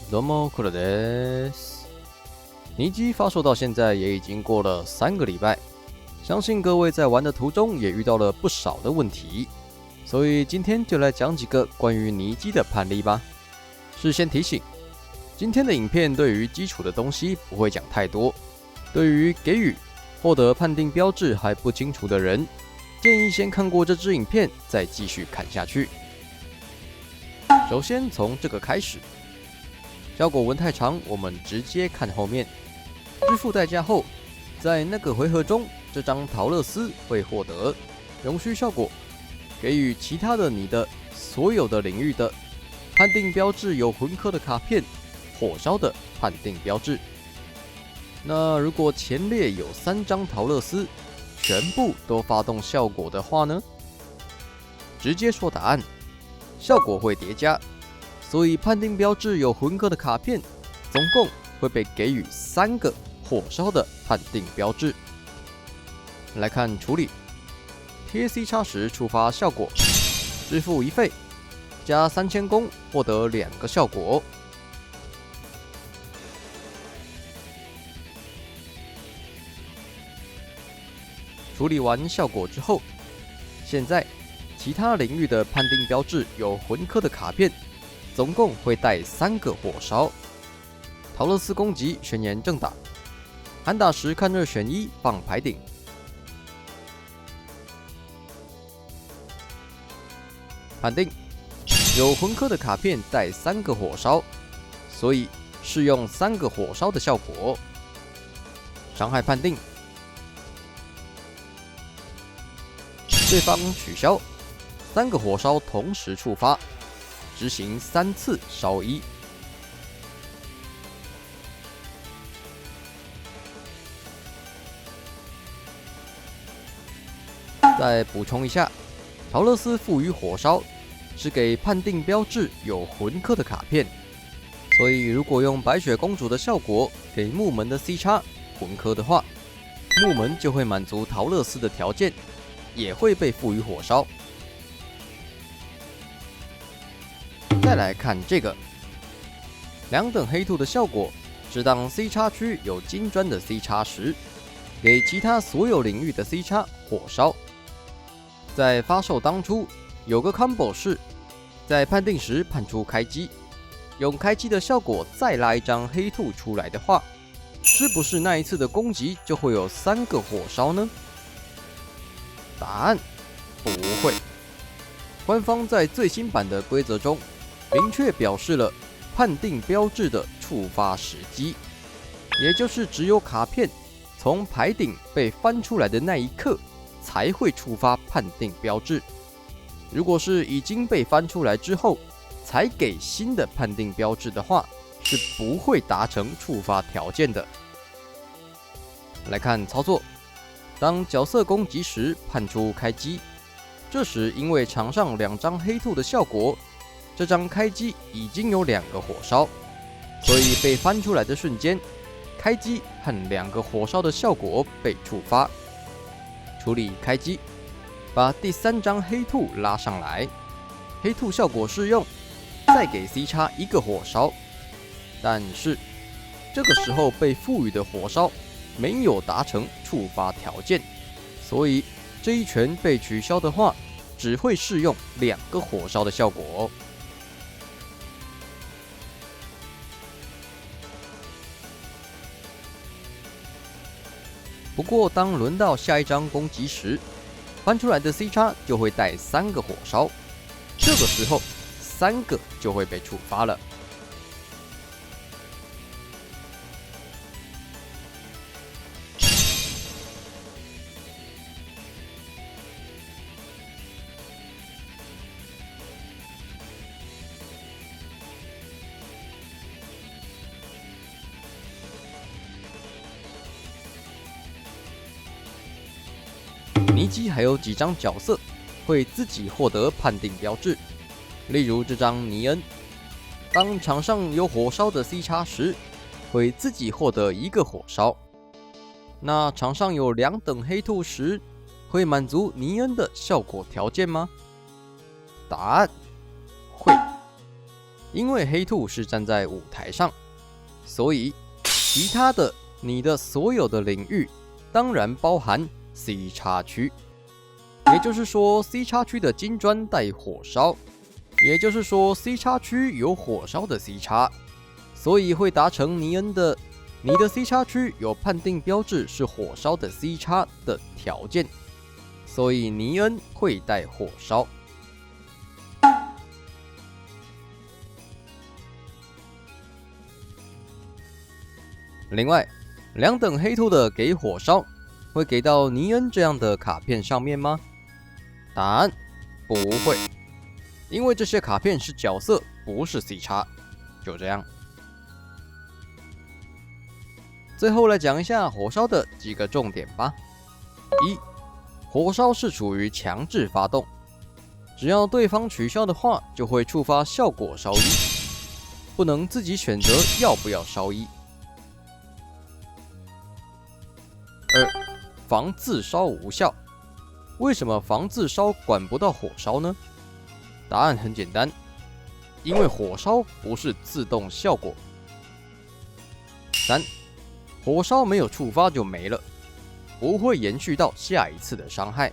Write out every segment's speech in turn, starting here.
どうも黒です。尼基发售到现在也已经过了3个礼拜，相信各位在玩的途中也遇到了不少的问题，所以今天就来讲几个关于尼基的判例吧。事先提醒，今天的影片对于基础的东西不会讲太多，对于给予、获得判定标志还不清楚的人，建议先看过这支影片再继续看下去。首先从这个开始。效果文太长，我们直接看后面。支付代价后，在那个回合中，这张陶乐斯会获得容虚效果，给予其他的你的所有的领域的判定标志有魂科的卡片，火烧的判定标志。那如果前列有3张陶乐斯，全部都发动效果的话呢？直接说答案，效果会叠加。所以判定标志有魂科的卡片，总共会被给予3个火烧的判定标志。来看处理，贴 C 叉时触发效果，支付1费，加3000攻获得2个效果。处理完效果之后，现在其他领域的判定标志有魂科的卡片。总共会带3个火烧。陶乐斯攻击宣言正打，喊打时看2选1放牌顶。判定有魂科的卡片带3个火烧，所以适用3个火烧的效果。伤害判定，对方取消3个火烧同时触发。执行3次烧1。再补充一下，陶乐斯赋予火烧是给判定标志有魂科的卡片，所以如果用白雪公主的效果给木门的 C 叉魂科的话，木门就会满足陶乐斯的条件，也会被赋予火烧。再来看这个2等黑兔的效果，是当 C 叉区有金砖的 C 叉时，给其他所有领域的 C 叉火烧。在发售当初有个 combo 是，在判定时判出开机，用开机的效果再拉1张黑兔出来的话，是不是那一次的攻击就会有3个火烧呢？答案不会。官方在最新版的规则中明确表示了判定标志的触发时机，也就是只有卡片从牌顶被翻出来的那一刻才会触发判定标志。如果是已经被翻出来之后才给新的判定标志的话，是不会达成触发条件的。来看操作，当角色攻击时判出开机，这时因为场上2张黑兔的效果，这张开机已经有2个火烧，所以被翻出来的瞬间，开机和2个火烧的效果被触发。处理开机，把第3张黑兔拉上来，黑兔效果适用，再给 C 叉1个火烧。但是这个时候被赋予的火烧没有达成触发条件，所以这一拳被取消的话，只会适用2个火烧的效果。不过，当轮到下一张攻击时，翻出来的 C 叉就会带3个火烧，这个时候3个就会被触发了。尼基还有几张角色会自己获得判定标志，例如这张尼恩，当场上有火烧的 C 叉时，会自己获得1个火烧。那场上有2等黑兔时，会满足尼恩的效果条件吗？答案会。因为黑兔是站在舞台上，所以其他的你的所有的领域当然包含 C 叉区。也就是说 ，C 叉区的金砖带火烧，也就是说 C 叉区有火烧的 C 叉，所以会达成你的 C 叉区有判定标志是火烧的 C 叉的条件，所以尼恩会带火烧。另外，2等黑兔的给火烧会给到尼恩这样的卡片上面吗？答案不会，因为这些卡片是角色，不是 C 叉。就这样。最后来讲一下火烧的几个重点吧。1. 火烧是处于强制发动，只要对方取消的话，就会触发效果烧衣，不能自己选择要不要烧衣。2. 防自烧无效。为什么防自烧管不到火烧呢？答案很简单，因为火烧不是自动效果。3. 火烧没有触发就没了，不会延续到下一次的伤害。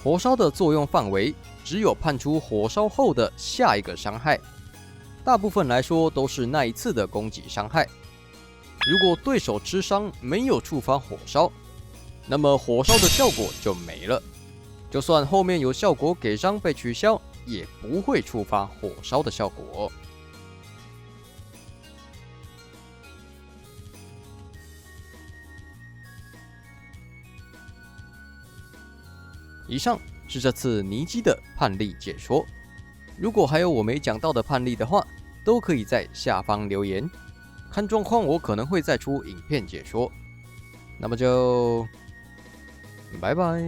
火烧的作用范围只有判出火烧后的下一个伤害，大部分来说都是那一次的攻击伤害。如果对手吃伤没有触发火烧，那么火烧的效果就没了，就算后面有效果给伤被取消，也不会触发火烧的效果。以上是这次尼基的判例解说，如果还有我没讲到的判例的话，都可以在下方留言，看状况我可能会再出影片解说。那么就拜拜。